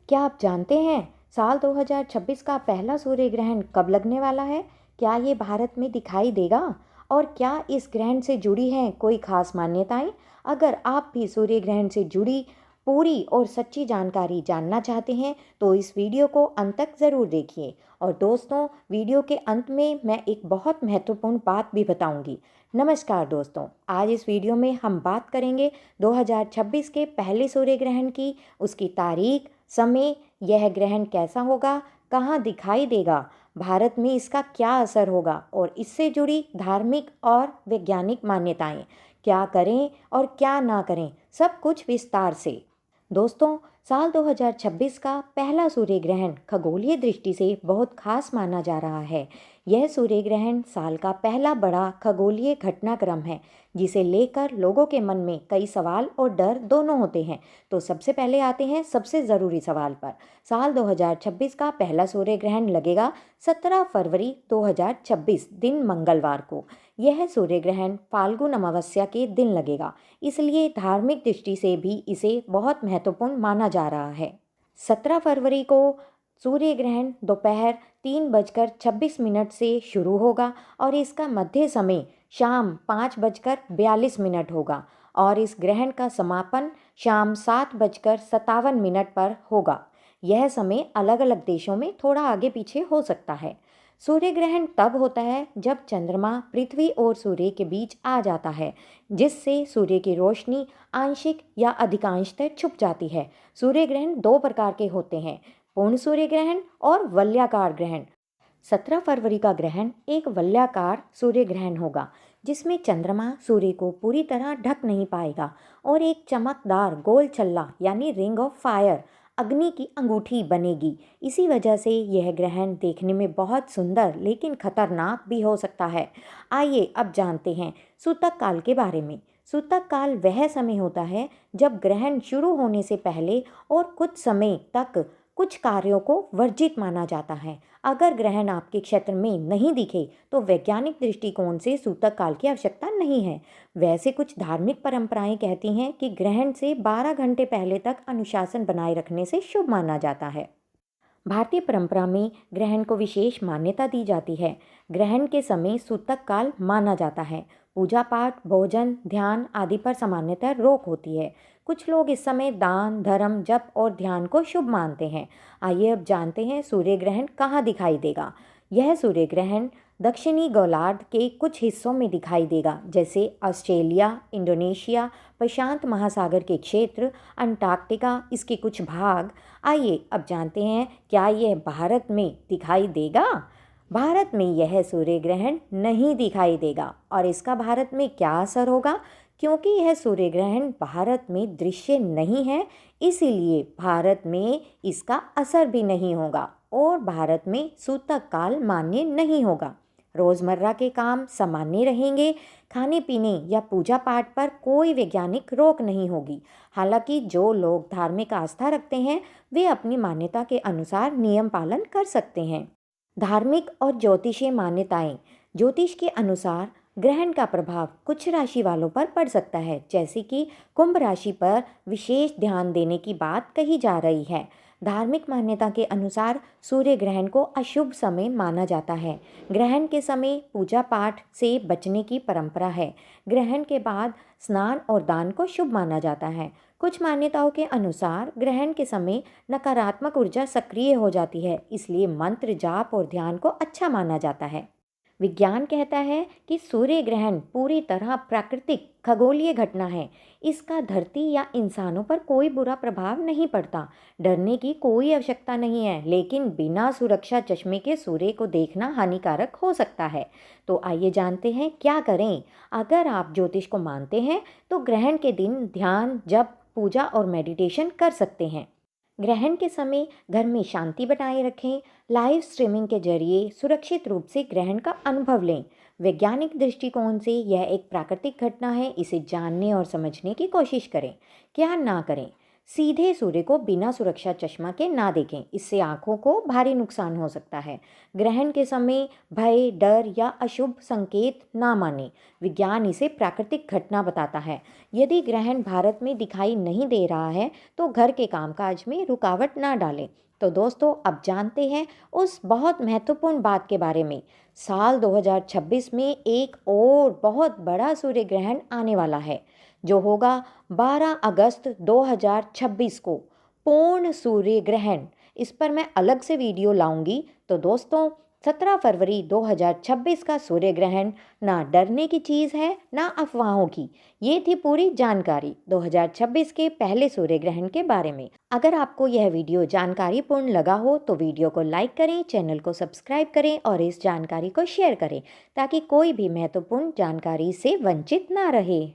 क्या आप जानते हैं साल 2026 का पहला सूर्य ग्रहण कब लगने वाला है? क्या ये भारत में दिखाई देगा? और क्या इस ग्रहण से जुड़ी हैं कोई खास मान्यताएं? अगर आप भी सूर्य ग्रहण से जुड़ी पूरी और सच्ची जानकारी जानना चाहते हैं तो इस वीडियो को अंत तक ज़रूर देखिए। और दोस्तों, वीडियो के अंत में मैं एक बहुत महत्वपूर्ण बात भी बताऊंगी। नमस्कार दोस्तों, आज इस वीडियो में हम बात करेंगे 2026 के पहले सूर्य ग्रहण की, उसकी तारीख, समय, यह ग्रहण कैसा होगा, कहाँ दिखाई देगा, भारत में इसका क्या असर होगा और इससे जुड़ी धार्मिक और वैज्ञानिक मान्यताएं, क्या करें और क्या ना करें, सब कुछ विस्तार से। दोस्तों, साल 2026 का पहला सूर्य ग्रहण खगोलीय दृष्टि से बहुत खास माना जा रहा है। यह सूर्य ग्रहण साल का पहला बड़ा खगोलीय घटनाक्रम है, जिसे लेकर लोगों के मन में कई सवाल और डर दोनों होते हैं। तो सबसे पहले आते हैं सबसे ज़रूरी सवाल पर। साल 2026 का पहला सूर्य ग्रहण लगेगा 17 फरवरी 2026 दिन मंगलवार को। यह सूर्य ग्रहण फाल्गुन अमावस्या के दिन लगेगा, इसलिए धार्मिक दृष्टि से भी इसे बहुत महत्वपूर्ण माना जा रहा है। 17 फरवरी को सूर्य ग्रहण दोपहर 3:26 से शुरू होगा और इसका मध्य समय शाम 5:42 होगा और इस ग्रहण का समापन शाम 7:57 पर होगा। यह समय अलग अलग देशों में थोड़ा आगे पीछे हो सकता है। सूर्य ग्रहण तब होता है जब चंद्रमा पृथ्वी और सूर्य के बीच आ जाता है, जिससे सूर्य की रोशनी आंशिक या अधिकांशतः छुप जाती है। सूर्य ग्रहण दो प्रकार के होते हैं, पूर्ण सूर्य ग्रहण और वलयाकार ग्रहण। 17 फरवरी का ग्रहण एक वलयाकार सूर्य ग्रहण होगा, जिसमें चंद्रमा सूर्य को पूरी तरह ढक नहीं पाएगा और एक चमकदार गोल छल्ला यानी रिंग ऑफ फायर, अग्नि की अंगूठी बनेगी। इसी वजह से यह ग्रहण देखने में बहुत सुंदर लेकिन खतरनाक भी हो सकता है। आइए अब जानते हैं सूतक काल के बारे में। सूतक काल वह समय होता है जब ग्रहण शुरू होने से पहले और कुछ समय तक कुछ कार्यों को वर्जित माना जाता है। अगर ग्रहण आपके क्षेत्र में नहीं दिखे तो वैज्ञानिक दृष्टिकोण से सूतक काल की आवश्यकता नहीं है। वैसे कुछ धार्मिक परंपराएं कहती हैं कि ग्रहण से 12 घंटे पहले तक अनुशासन बनाए रखने से शुभ माना जाता है। भारतीय परंपरा में ग्रहण को विशेष मान्यता दी जाती है। ग्रहण के समय सूतक काल माना जाता है। पूजा पाठ, भोजन, ध्यान आदि पर सामान्यतः रोक होती है। कुछ लोग इस समय दान, धर्म, जप और ध्यान को शुभ मानते हैं। आइए अब जानते हैं सूर्य ग्रहण कहाँ दिखाई देगा। यह सूर्य ग्रहण दक्षिणी गोलार्ध के कुछ हिस्सों में दिखाई देगा, जैसे ऑस्ट्रेलिया, इंडोनेशिया, प्रशांत महासागर के क्षेत्र, अंटार्कटिका, इसके कुछ भाग। आइए अब जानते हैं क्या यह भारत में दिखाई देगा। भारत में यह सूर्य ग्रहण नहीं दिखाई देगा और इसका भारत में क्या असर होगा। क्योंकि यह सूर्य ग्रहण भारत में दृश्य नहीं है, इसीलिए भारत में इसका असर भी नहीं होगा और भारत में सूतक काल मान्य नहीं होगा। रोज़मर्रा के काम सामान्य रहेंगे। खाने पीने या पूजा पाठ पर कोई वैज्ञानिक रोक नहीं होगी। हालांकि जो लोग धार्मिक आस्था रखते हैं वे अपनी मान्यता के अनुसार नियम पालन कर सकते हैं। धार्मिक और ज्योतिषीय मान्यताएं। ज्योतिष के अनुसार ग्रहण का प्रभाव कुछ राशि वालों पर पड़ सकता है, जैसे कि कुंभ राशि पर विशेष ध्यान देने की बात कही जा रही है। धार्मिक मान्यता के अनुसार सूर्य ग्रहण को अशुभ समय माना जाता है। ग्रहण के समय पूजा पाठ से बचने की परंपरा है। ग्रहण के बाद स्नान और दान को शुभ माना जाता है। कुछ मान्यताओं के अनुसार ग्रहण के समय नकारात्मक ऊर्जा सक्रिय हो जाती है, इसलिए मंत्र जाप और ध्यान को अच्छा माना जाता है। विज्ञान कहता है कि सूर्य ग्रहण पूरी तरह प्राकृतिक खगोलीय घटना है। इसका धरती या इंसानों पर कोई बुरा प्रभाव नहीं पड़ता। डरने की कोई आवश्यकता नहीं है, लेकिन बिना सुरक्षा चश्मे के सूर्य को देखना हानिकारक हो सकता है। तो आइए जानते हैं क्या करें। अगर आप ज्योतिष को मानते हैं तो ग्रहण के दिन ध्यान, जप, पूजा और मेडिटेशन कर सकते हैं। ग्रहण के समय घर में शांति बनाए रखें। लाइव स्ट्रीमिंग के जरिए सुरक्षित रूप से ग्रहण का अनुभव लें। वैज्ञानिक दृष्टिकोण से यह एक प्राकृतिक घटना है, इसे जानने और समझने की कोशिश करें। क्या ना करें। सीधे सूर्य को बिना सुरक्षा चश्मा के ना देखें, इससे आंखों को भारी नुकसान हो सकता है। ग्रहण के समय भय, डर या अशुभ संकेत ना माने। विज्ञान इसे प्राकृतिक घटना बताता है। यदि ग्रहण भारत में दिखाई नहीं दे रहा है तो घर के कामकाज में रुकावट ना डालें। तो दोस्तों, अब जानते हैं उस बहुत महत्वपूर्ण बात के बारे में। साल 2026 में एक और बहुत बड़ा सूर्य ग्रहण आने वाला है, जो होगा 12 अगस्त 2026 को, पूर्ण सूर्य ग्रहण। इस पर मैं अलग से वीडियो लाऊंगी। तो दोस्तों, 17 फरवरी 2026 का सूर्य ग्रहण ना डरने की चीज़ है ना अफवाहों की। ये थी पूरी जानकारी 2026 के पहले सूर्य ग्रहण के बारे में। अगर आपको यह वीडियो जानकारीपूर्ण लगा हो तो वीडियो को लाइक करें, चैनल को सब्सक्राइब करें और इस जानकारी को शेयर करें, ताकि कोई भी महत्वपूर्ण जानकारी से वंचित ना रहे।